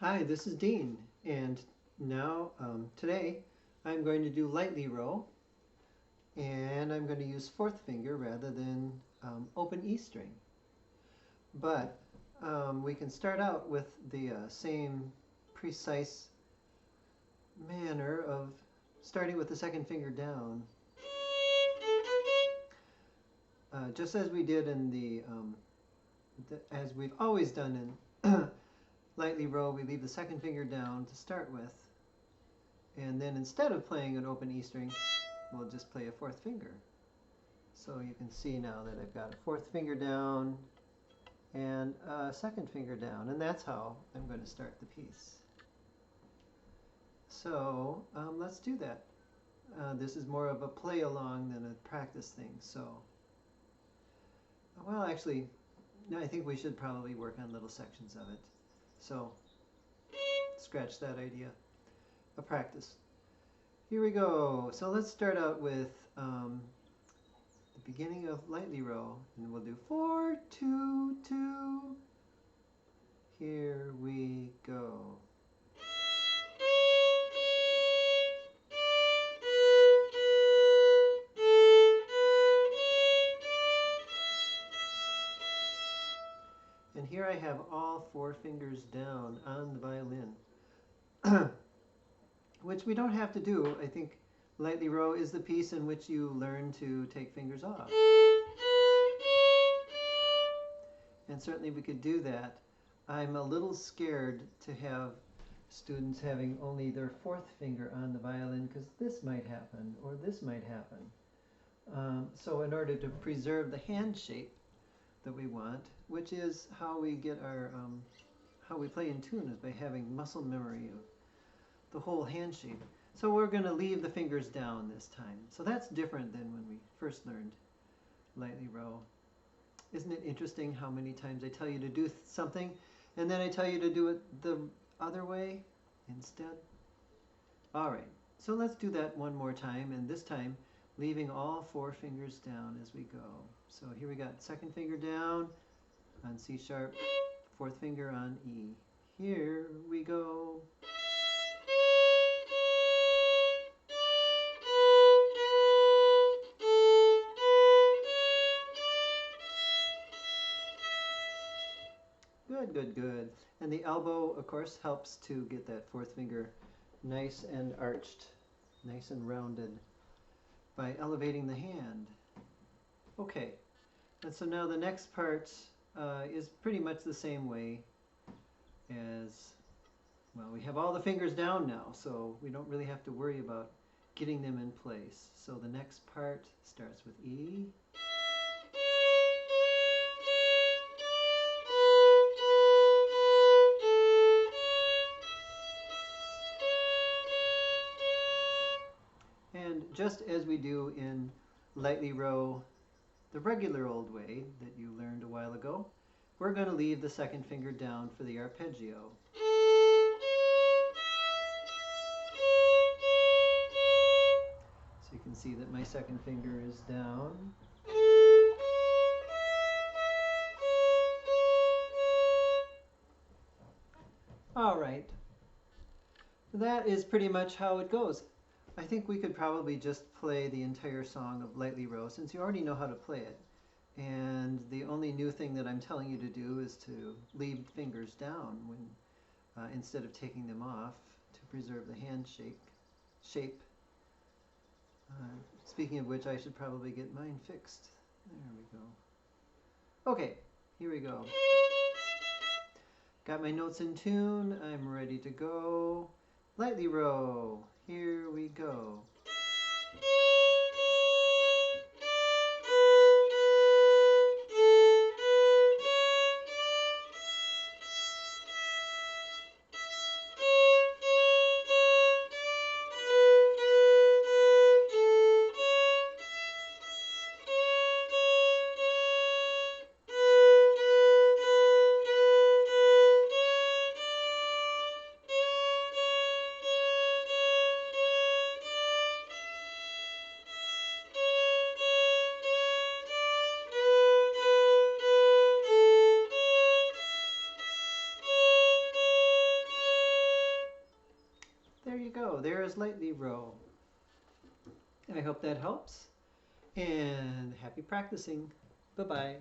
Hi, this is Dean, and now today I'm going to do lightly row, and I'm going to use fourth finger rather than open E string. But we can start out with the same precise manner of starting with the second finger down, just as we did in as we've always done in lightly row. We leave the second finger down to start with. And then instead of playing an open E string, we'll just play a fourth finger. So you can see now that I've got a fourth finger down and a second finger down, and that's how I'm going to start the piece. So let's do that. This is more of a play along than a practice thing. So, well, actually, no, I think we should probably work on little sections of it. So, scratch that idea. A practice. Here we go. So let's start out with the beginning of lightly row, and we'll do 4, 2, 2. Here we go. And here I have all 4 fingers down on the violin. Which we don't have to do. I think lightly row is the piece in which you learn to take fingers off. And certainly we could do that. I'm a little scared to have students having only their fourth finger on the violin, because this might happen or this might happen. So in order to preserve the hand shape that we want, which is how we get our, how we play in tune, is by having muscle memory of the whole hand shape. So we're going to leave the fingers down this time. So that's different than when we first learned lightly row. Isn't it interesting how many times I tell you to do something and then I tell you to do it the other way instead? All right, so let's do that one more time, and this time leaving all 4 fingers down as we go. So here we got second finger down on C sharp, fourth finger on E. Here we go. Good, good, good. And the elbow, of course, helps to get that fourth finger nice and arched, nice and rounded by elevating the hand. Okay, and so now the next part is pretty much the same way as, well, we have all the fingers down now, so we don't really have to worry about getting them in place. So the next part starts with E. And just as we do in lightly row, the regular old way that you learned a while ago, we're going to leave the second finger down for the arpeggio. So you can see that my second finger is down. All right. That is pretty much how it goes. I think we could probably just play the entire song of Lightly Row, since you already know how to play it. And the only new thing that I'm telling you to do is to leave fingers down when, instead of taking them off, to preserve the hand shape. Speaking of which, I should probably get mine fixed. There we go. Okay, here we go. Got my notes in tune. I'm ready to go. Lightly row. Here we go. there you go. There is lightly row. I hope that helps. And happy practicing. Bye-bye.